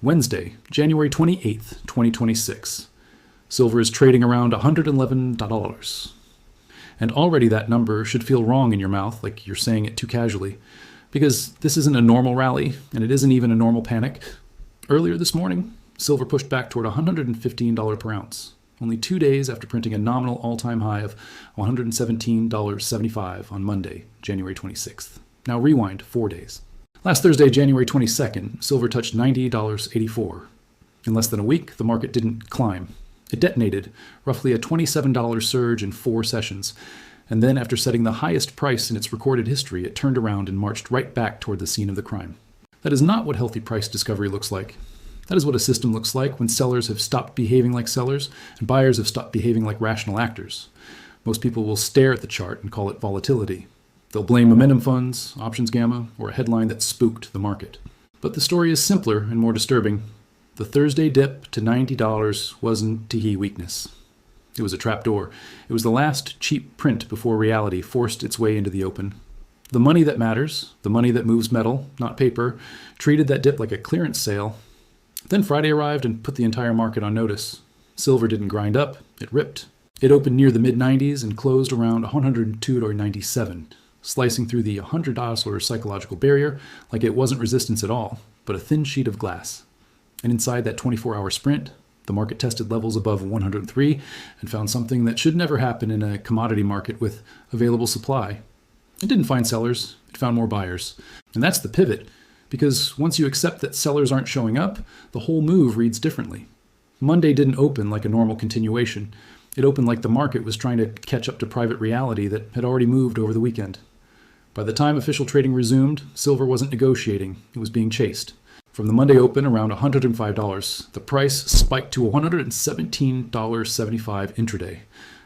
Wednesday, January 28th, 2026. Silver is trading around $111. And already that number should feel wrong in your mouth, like you're saying it too casually, because this isn't a normal rally, and it isn't even a normal panic. Earlier this morning, silver pushed back toward $115 per ounce, only 2 days after printing a nominal all-time high of $117.75 on Monday, January 26th. Now rewind 4 days. Last Thursday, January 22nd, silver touched $90.84. In less than a week, the market didn't climb. It detonated, roughly a $27 surge in 4 sessions, and then after setting the highest price in its recorded history, it turned around and marched right back toward the scene of the crime. That is not what healthy price discovery looks like. That is what a system looks like when sellers have stopped behaving like sellers and buyers have stopped behaving like rational actors. Most people will stare at the chart and call it volatility. They'll blame momentum funds, options gamma, or a headline that spooked the market. But the story is simpler and more disturbing. The Thursday dip to $90 wasn't Teehee weakness. It was a trapdoor. It was the last cheap print before reality forced its way into the open. The money that matters, the money that moves metal, not paper, treated that dip like a clearance sale. Then Friday arrived and put the entire market on notice. Silver didn't grind up, it ripped. It opened near the mid-90s and closed around $102.97. Slicing through the $100 psychological barrier like it wasn't resistance at all, but a thin sheet of glass. And inside that 24-hour sprint, the market tested levels above 103 and found something that should never happen in a commodity market with available supply. It didn't find sellers, it found more buyers. And that's the pivot, because once you accept that sellers aren't showing up, the whole move reads differently. Monday didn't open like a normal continuation. It opened like the market was trying to catch up to private reality that had already moved over the weekend. By the time official trading resumed, silver wasn't negotiating, it was being chased. From the Monday open around $105, the price spiked to $117.75 intraday,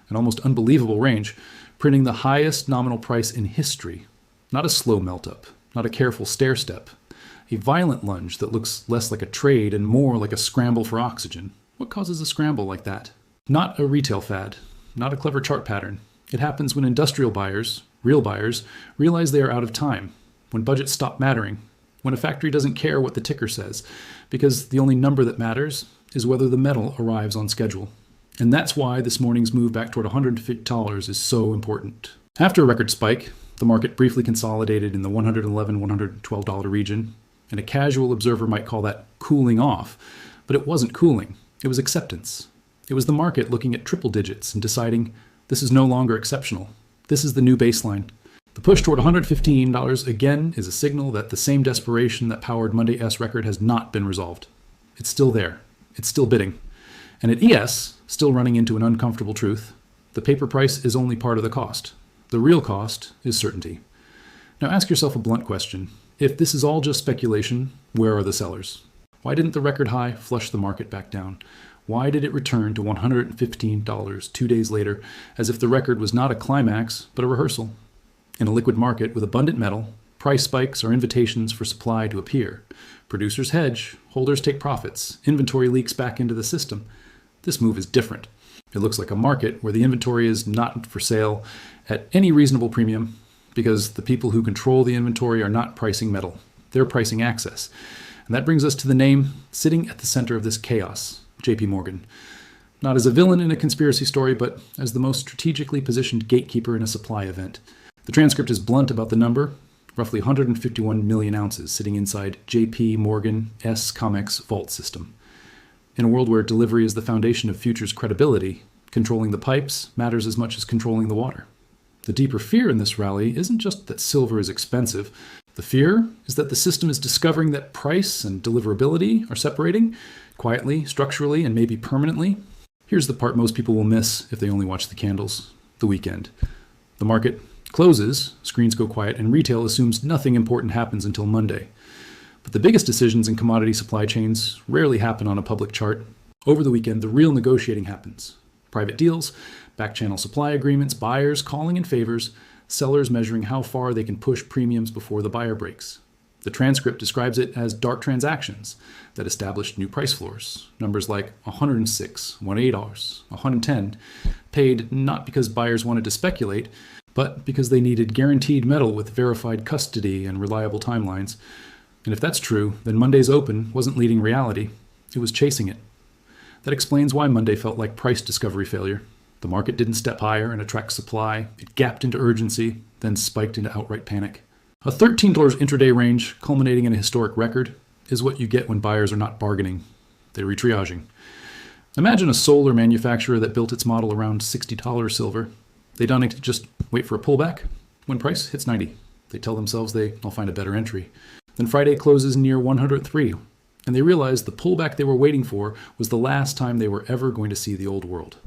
an almost unbelievable range, printing the highest nominal price in history. Not a slow melt-up, not a careful stair-step, a violent lunge that looks less like a trade and more like a scramble for oxygen. What causes a scramble like that? Not a retail fad, not a clever chart pattern. It happens when industrial buyers, real buyers, realize they are out of time, when budgets stop mattering, when a factory doesn't care what the ticker says, because the only number that matters is whether the metal arrives on schedule. And that's why this morning's move back toward $150 is so important. After a record spike, the market briefly consolidated in the $111, $112 region, and a casual observer might call that cooling off, but it wasn't cooling, it was acceptance. It was the market looking at triple digits and deciding this is no longer exceptional. This is the new baseline. The push toward $115 again is a signal that the same desperation that powered Monday S record has not been resolved. It's still there. It's still bidding. And at ES, still running into an uncomfortable truth, the paper price is only part of the cost. The real cost is certainty. Now ask yourself a blunt question. If this is all just speculation, where are the sellers? Why didn't the record high flush the market back down? Why did it return to $115 2 days later, as if the record was not a climax, but a rehearsal? In a liquid market with abundant metal, price spikes are invitations for supply to appear. Producers hedge, holders take profits, inventory leaks back into the system. This move is different. It looks like a market where the inventory is not for sale at any reasonable premium, because the people who control the inventory are not pricing metal. They're pricing access. And that brings us to the name sitting at the center of this chaos, JP Morgan. Not as a villain in a conspiracy story, but as the most strategically positioned gatekeeper in a supply event. The transcript is blunt about the number, roughly 151 million ounces sitting inside JP Morgan S COMEX vault system. In a world where delivery is the foundation of futures credibility, controlling the pipes matters as much as controlling the water. The deeper fear in this rally isn't just that silver is expensive. The fear is that the system is discovering that price and deliverability are separating, quietly, structurally, and maybe permanently. Here's the part most people will miss if they only watch the candles: the weekend. The market closes, screens go quiet, and retail assumes nothing important happens until Monday. But the biggest decisions in commodity supply chains rarely happen on a public chart. Over the weekend, the real negotiating happens. Private deals, back-channel supply agreements, buyers calling in favors, sellers measuring how far they can push premiums before the buyer breaks. The transcript describes it as dark transactions that established new price floors. Numbers like $106, $108, $110, paid not because buyers wanted to speculate, but because they needed guaranteed metal with verified custody and reliable timelines. And if that's true, then Monday's open wasn't leading reality, it was chasing it. That explains why Monday felt like price discovery failure. The market didn't step higher and attract supply, it gapped into urgency, then spiked into outright panic. A $13 intraday range, culminating in a historic record, is what you get when buyers are not bargaining. They're retriaging. Imagine a solar manufacturer that built its model around $60 silver. They don't just wait for a pullback. When price hits 90, they tell themselves they'll find a better entry. Then Friday closes near 103, and they realize the pullback they were waiting for was the last time they were ever going to see the old world.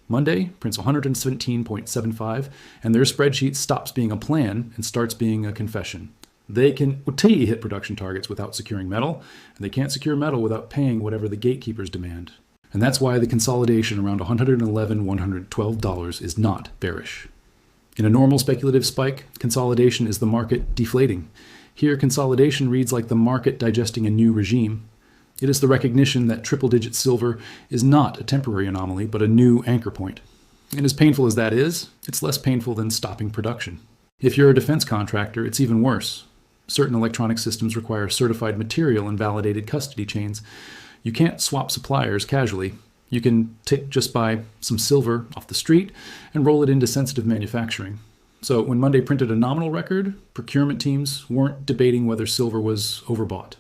Monday prints 117.75, and their spreadsheet stops being a plan and starts being a confession. They can hit production targets without securing metal, and they can't secure metal without paying whatever the gatekeepers demand. And that's why the consolidation around $111, $112 is not bearish. In a normal speculative spike, consolidation is the market deflating. Here, consolidation reads like the market digesting a new regime. It is the recognition that triple-digit silver is not a temporary anomaly, but a new anchor point. And as painful as that is, it's less painful than stopping production. If you're a defense contractor, it's even worse. Certain electronic systems require certified material and validated custody chains. You can't swap suppliers casually. You can just buy some silver off the street and roll it into sensitive manufacturing. So when Monday printed a nominal record, procurement teams weren't debating whether silver was overbought.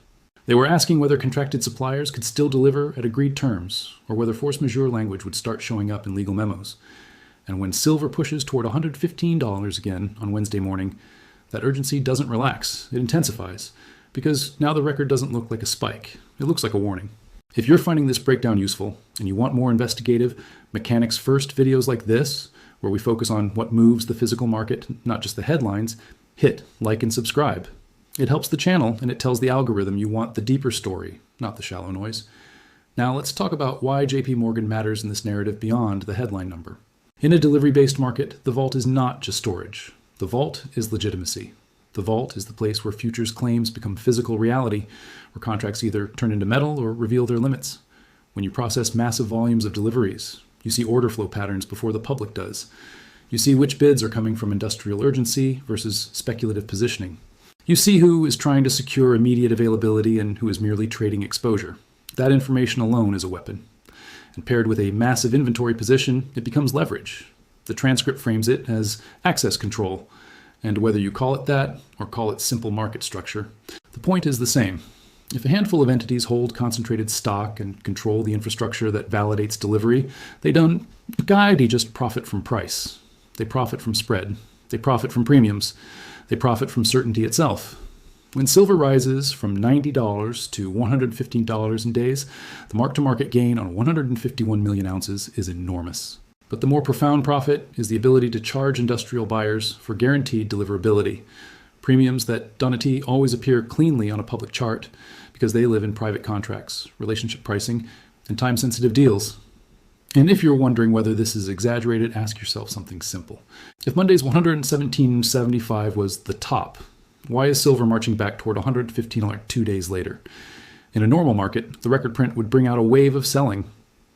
They were asking whether contracted suppliers could still deliver at agreed terms, or whether force majeure language would start showing up in legal memos. And when silver pushes toward $115 again on Wednesday morning, that urgency doesn't relax, it intensifies, because now the record doesn't look like a spike, it looks like a warning. If you're finding this breakdown useful, and you want more investigative, mechanics first videos like this, where we focus on what moves the physical market, not just the headlines, hit like and subscribe. It helps the channel, and it tells the algorithm you want the deeper story, not the shallow noise. Now let's talk about why JP Morgan matters in this narrative beyond the headline number. In a delivery-based market, the vault is not just storage. The vault is legitimacy. The vault is the place where futures claims become physical reality, where contracts either turn into metal or reveal their limits. When you process massive volumes of deliveries, you see order flow patterns before the public does. You see which bids are coming from industrial urgency versus speculative positioning. You see who is trying to secure immediate availability and who is merely trading exposure. That information alone is a weapon. And paired with a massive inventory position, it becomes leverage. The transcript frames it as access control. And whether you call it that or call it simple market structure, the point is the same. If a handful of entities hold concentrated stock and control the infrastructure that validates delivery, they don't just profit from price. They profit from spread. They profit from premiums. They profit from certainty itself. When silver rises from $90 to $115 in days, the mark-to-market gain on 151 million ounces is enormous. But the more profound profit is the ability to charge industrial buyers for guaranteed deliverability. Premiums that Donati always appear cleanly on a public chart because they live in private contracts, relationship pricing, and time-sensitive deals. And if you're wondering whether this is exaggerated, ask yourself something simple. If Monday's 117.75 was the top, why is silver marching back toward $115 2 days later? In a normal market, the record print would bring out a wave of selling.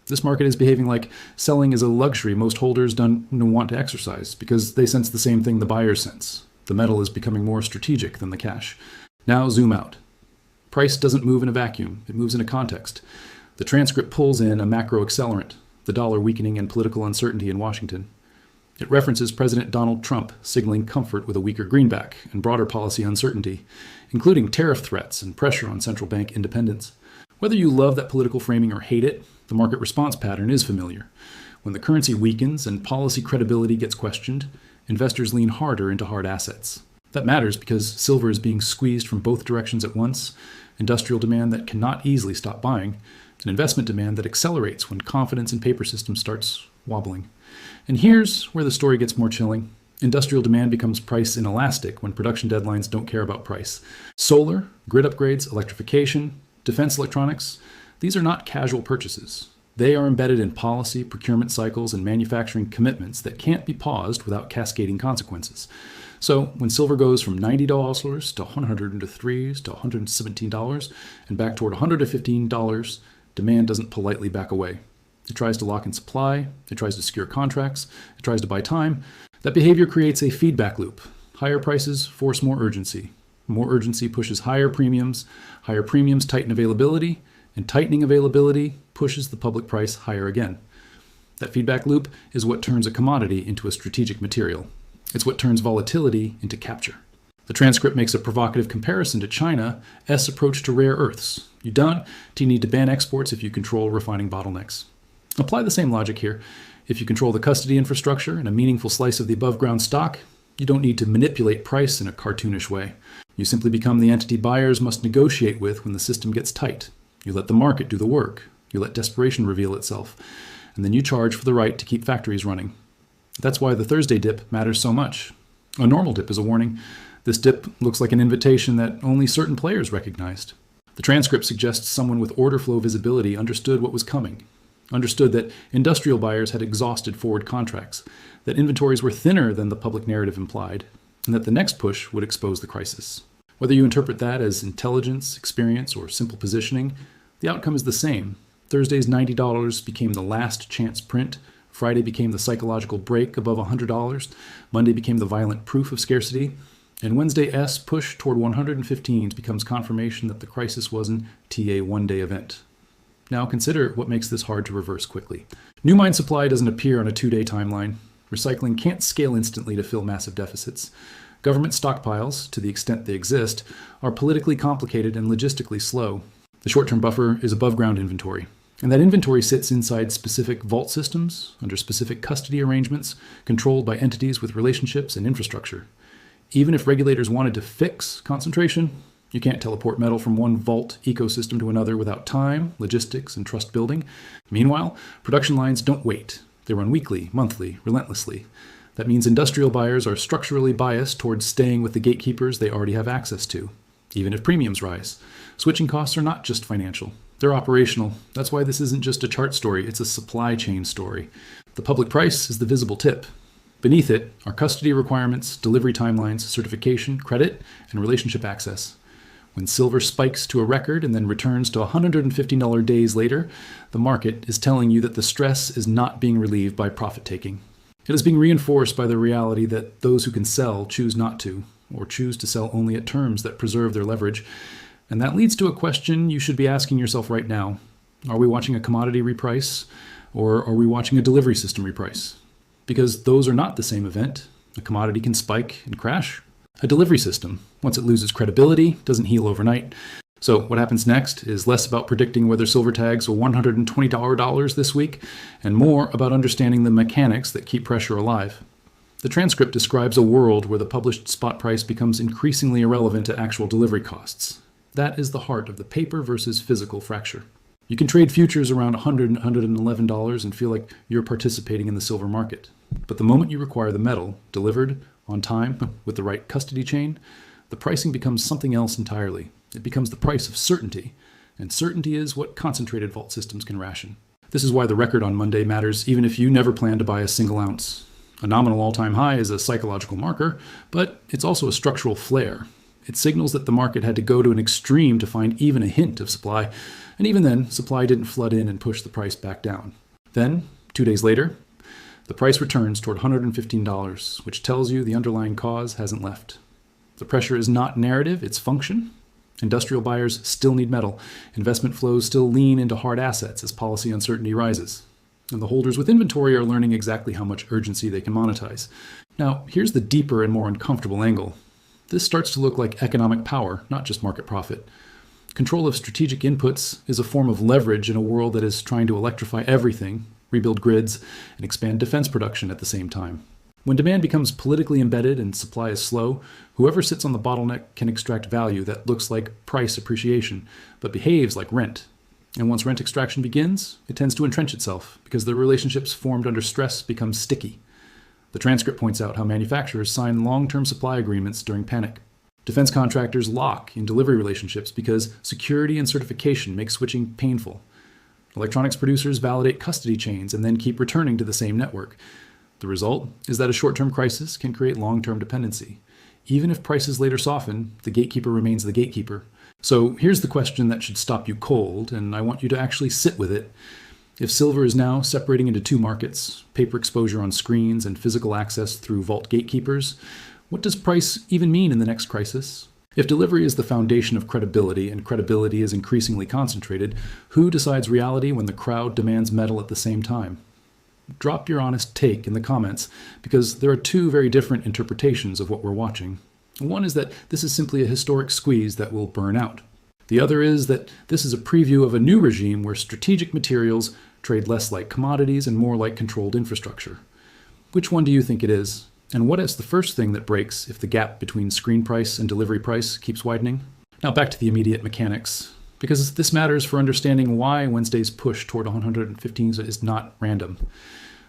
This market is behaving like selling is a luxury most holders don't want to exercise because they sense the same thing the buyers sense. The metal is becoming more strategic than the cash. Now zoom out. Price doesn't move in a vacuum. It moves in a context. The transcript pulls in a macro accelerant, the dollar weakening and political uncertainty in Washington. It references President Donald Trump signaling comfort with a weaker greenback and broader policy uncertainty, including tariff threats and pressure on central bank independence. Whether you love that political framing or hate it, the market response pattern is familiar. When the currency weakens and policy credibility gets questioned, investors lean harder into hard assets. That matters because silver is being squeezed from both directions at once, industrial demand that cannot easily stop buying, and investment demand that accelerates when confidence in paper systems starts wobbling. And here's where the story gets more chilling. Industrial demand becomes price inelastic when production deadlines don't care about price. Solar, grid upgrades, electrification, defense electronics, these are not casual purchases. They are embedded in policy, procurement cycles, and manufacturing commitments that can't be paused without cascading consequences. So when silver goes from $90 to $103 to $117 and back toward $115, demand doesn't politely back away. It tries to lock in supply, it tries to secure contracts, it tries to buy time. That behavior creates a feedback loop. Higher prices force more urgency. More urgency pushes higher premiums tighten availability, and tightening availability pushes the public price higher again. That feedback loop is what turns a commodity into a strategic material. It's what turns volatility into capture. The transcript makes a provocative comparison to China's approach to rare earths. You don't need to ban exports if you control refining bottlenecks. Apply the same logic here. If you control the custody infrastructure and a meaningful slice of the above-ground stock, you don't need to manipulate price in a cartoonish way. You simply become the entity buyers must negotiate with when the system gets tight. You let the market do the work. You let desperation reveal itself. And then you charge for the right to keep factories running. That's why the Thursday dip matters so much. A normal dip is a warning. This dip looks like an invitation that only certain players recognized. The transcript suggests someone with order flow visibility understood what was coming, understood that industrial buyers had exhausted forward contracts, that inventories were thinner than the public narrative implied, and that the next push would expose the crisis. Whether you interpret that as intelligence, experience, or simple positioning, the outcome is the same. Thursday's $90 became the last chance print. Friday became the psychological break above $100. Monday became the violent proof of scarcity. And Wednesday's push toward 115s becomes confirmation that the crisis wasn't a one-day event. Now consider what makes this hard to reverse quickly. New mine supply doesn't appear on a 2-day timeline. Recycling can't scale instantly to fill massive deficits. Government stockpiles, to the extent they exist, are politically complicated and logistically slow. The short-term buffer is above-ground inventory. And that inventory sits inside specific vault systems, under specific custody arrangements, controlled by entities with relationships and infrastructure. Even if regulators wanted to fix concentration, you can't teleport metal from one vault ecosystem to another without time, logistics, and trust building. Meanwhile, production lines don't wait. They run weekly, monthly, relentlessly. That means industrial buyers are structurally biased towards staying with the gatekeepers they already have access to, even if premiums rise. Switching costs are not just financial. They're operational. That's why this isn't just a chart story, it's a supply chain story. The public price is the visible tip. Beneath it are custody requirements, delivery timelines, certification, credit, and relationship access. When silver spikes to a record and then returns to $115 days later, the market is telling you that the stress is not being relieved by profit-taking. It is being reinforced by the reality that those who can sell choose not to, or choose to sell only at terms that preserve their leverage. And that leads to a question you should be asking yourself right now. Are we watching a commodity reprice, or are we watching a delivery system reprice? Because those are not the same event. A commodity can spike and crash. A delivery system, once it loses credibility, doesn't heal overnight. So what happens next is less about predicting whether silver tags will $120 this week, and more about understanding the mechanics that keep pressure alive. The transcript describes a world where the published spot price becomes increasingly irrelevant to actual delivery costs. That is the heart of the paper versus physical fracture. You can trade futures around $100 and $111 and feel like you're participating in the silver market. But the moment you require the metal delivered on time with the right custody chain, the pricing becomes something else entirely. It becomes the price of certainty, and certainty is what concentrated vault systems can ration. This is why the record on Monday matters even if you never plan to buy a single ounce. A nominal all-time high is a psychological marker, but it's also a structural flare. It signals that the market had to go to an extreme to find even a hint of supply, and even then, supply didn't flood in and push the price back down. Then, 2 days later, the price returns toward $115, which tells you the underlying cause hasn't left. The pressure is not narrative, it's function. Industrial buyers still need metal. Investment flows still lean into hard assets as policy uncertainty rises. And the holders with inventory are learning exactly how much urgency they can monetize. Now, here's the deeper and more uncomfortable angle. This starts to look like economic power, not just market profit. Control of strategic inputs is a form of leverage in a world that is trying to electrify everything, rebuild grids, and expand defense production at the same time. When demand becomes politically embedded and supply is slow, whoever sits on the bottleneck can extract value that looks like price appreciation, but behaves like rent. And once rent extraction begins, it tends to entrench itself because the relationships formed under stress become sticky. The transcript points out how manufacturers sign long-term supply agreements during panic. Defense contractors lock in delivery relationships because security and certification make switching painful. Electronics producers validate custody chains and then keep returning to the same network. The result is that a short-term crisis can create long-term dependency. Even if prices later soften, the gatekeeper remains the gatekeeper. So here's the question that should stop you cold, and I want you to actually sit with it. If silver is now separating into two markets, paper exposure on screens and physical access through vault gatekeepers, what does price even mean in the next crisis? If delivery is the foundation of credibility and credibility is increasingly concentrated, who decides reality when the crowd demands metal at the same time? Drop your honest take in the comments, because there are two very different interpretations of what we're watching. One is that this is simply a historic squeeze that will burn out. The other is that this is a preview of a new regime where strategic materials trade less like commodities and more like controlled infrastructure. Which one do you think it is? And what is the first thing that breaks if the gap between screen price and delivery price keeps widening? Now back to the immediate mechanics, because this matters for understanding why Wednesday's push toward 115 is not random.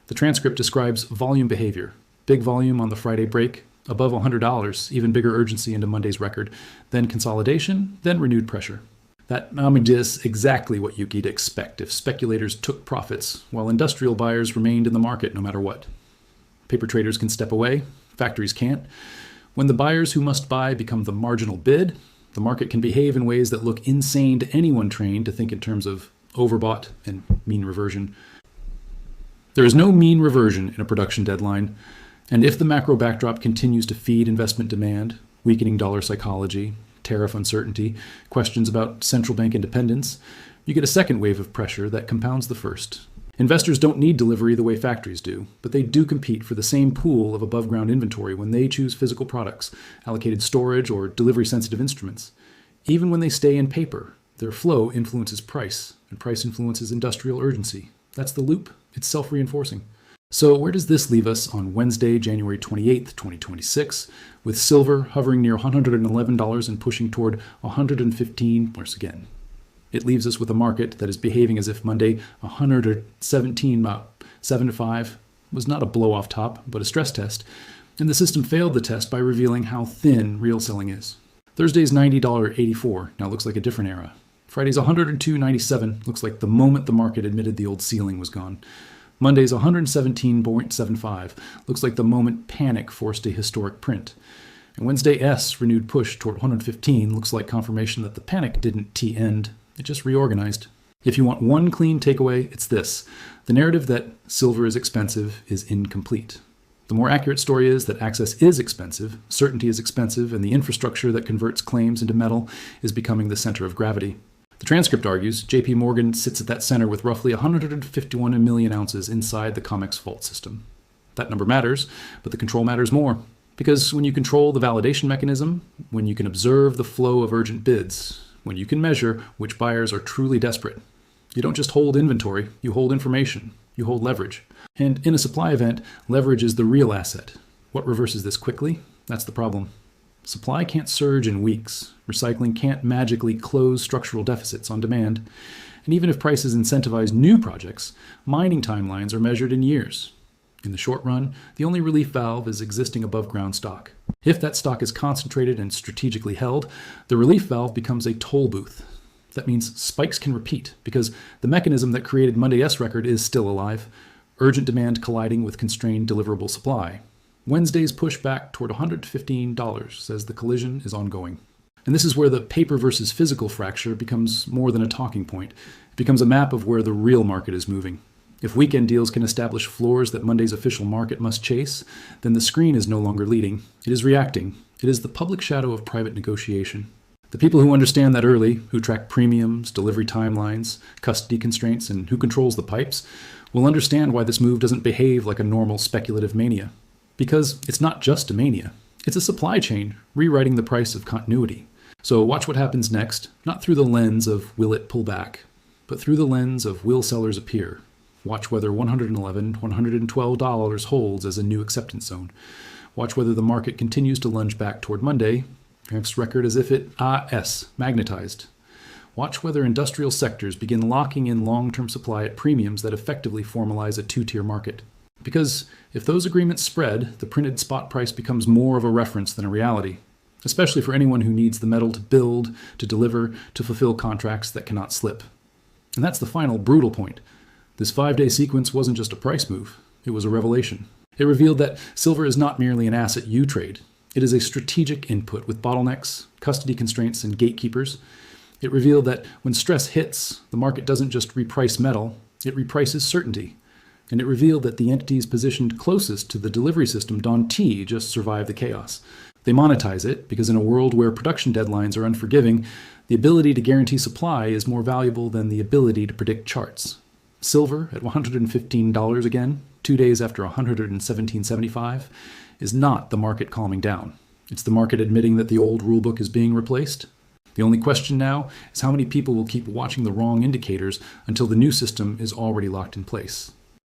The transcript describes volume behavior. Big volume on the Friday break, above $100, even bigger urgency into Monday's record, then consolidation, then renewed pressure. That is exactly what you'd expect if speculators took profits while industrial buyers remained in the market no matter what. Paper traders can step away, factories can't. When the buyers who must buy become the marginal bid, the market can behave in ways that look insane to anyone trained to think in terms of overbought and mean reversion. There is no mean reversion in a production deadline, and if the macro backdrop continues to feed investment demand, weakening dollar psychology, tariff uncertainty, questions about central bank independence, you get a second wave of pressure that compounds the first. Investors don't need delivery the way factories do, but they do compete for the same pool of above-ground inventory when they choose physical products, allocated storage, or delivery-sensitive instruments. Even when they stay in paper, their flow influences price, and price influences industrial urgency. That's the loop. It's self-reinforcing. So where does this leave us on Wednesday, January 28th, 2026, with silver hovering near $111 and pushing toward $115 once again? It leaves us with a market that is behaving as if Monday 117.75 was not a blow-off top, but a stress test, and the system failed the test by revealing how thin real selling is. Thursday's $90.84 now looks like a different era. Friday's $102.97 looks like the moment the market admitted the old ceiling was gone. Monday's $117.75 looks like the moment panic forced a historic print. And Wednesday's renewed push toward 115 looks like confirmation that the panic didn't T-end. It just reorganized. If you want one clean takeaway, it's this. The narrative that silver is expensive is incomplete. The more accurate story is that access is expensive, certainty is expensive, and the infrastructure that converts claims into metal is becoming the center of gravity. The transcript argues JP Morgan sits at that center with roughly 151 million ounces inside the COMEX vault system. That number matters, but the control matters more. Because when you control the validation mechanism, when you can observe the flow of urgent bids, when you can measure which buyers are truly desperate, you don't just hold inventory, you hold information, you hold leverage. And in a supply event, leverage is the real asset. What reverses this quickly? That's the problem. Supply can't surge in weeks. Recycling can't magically close structural deficits on demand. And even if prices incentivize new projects, mining timelines are measured in years. In the short run, the only relief valve is existing above-ground stock. If that stock is concentrated and strategically held, the relief valve becomes a toll booth. That means spikes can repeat, because the mechanism that created Monday's record is still alive, urgent demand colliding with constrained deliverable supply. Wednesday's push back toward $115 says the collision is ongoing. And this is where the paper versus physical fracture becomes more than a talking point. It becomes a map of where the real market is moving. If weekend deals can establish floors that Monday's official market must chase, then the screen is no longer leading. It is reacting. It is the public shadow of private negotiation. The people who understand that early, who track premiums, delivery timelines, custody constraints, and who controls the pipes, will understand why this move doesn't behave like a normal speculative mania. Because it's not just a mania. It's a supply chain rewriting the price of continuity. So watch what happens next, not through the lens of will it pull back, but through the lens of will sellers appear. Watch whether $111, $112 holds as a new acceptance zone. Watch whether the market continues to lunge back toward Monday, next record as if it magnetized. Watch whether industrial sectors begin locking in long-term supply at premiums that effectively formalize a two-tier market. Because if those agreements spread, the printed spot price becomes more of a reference than a reality, especially for anyone who needs the metal to build, to deliver, to fulfill contracts that cannot slip. And that's the final brutal point. This 5-day sequence wasn't just a price move, it was a revelation. It revealed that silver is not merely an asset you trade. It is a strategic input with bottlenecks, custody constraints, and gatekeepers. It revealed that when stress hits, the market doesn't just reprice metal, it reprices certainty. And it revealed that the entities positioned closest to the delivery system, Don T, just survived the chaos. They monetize it because in a world where production deadlines are unforgiving, the ability to guarantee supply is more valuable than the ability to predict charts. Silver at $115 again, 2 days after $117.75, is not the market calming down. It's the market admitting that the old rulebook is being replaced. The only question now is how many people will keep watching the wrong indicators until the new system is already locked in place.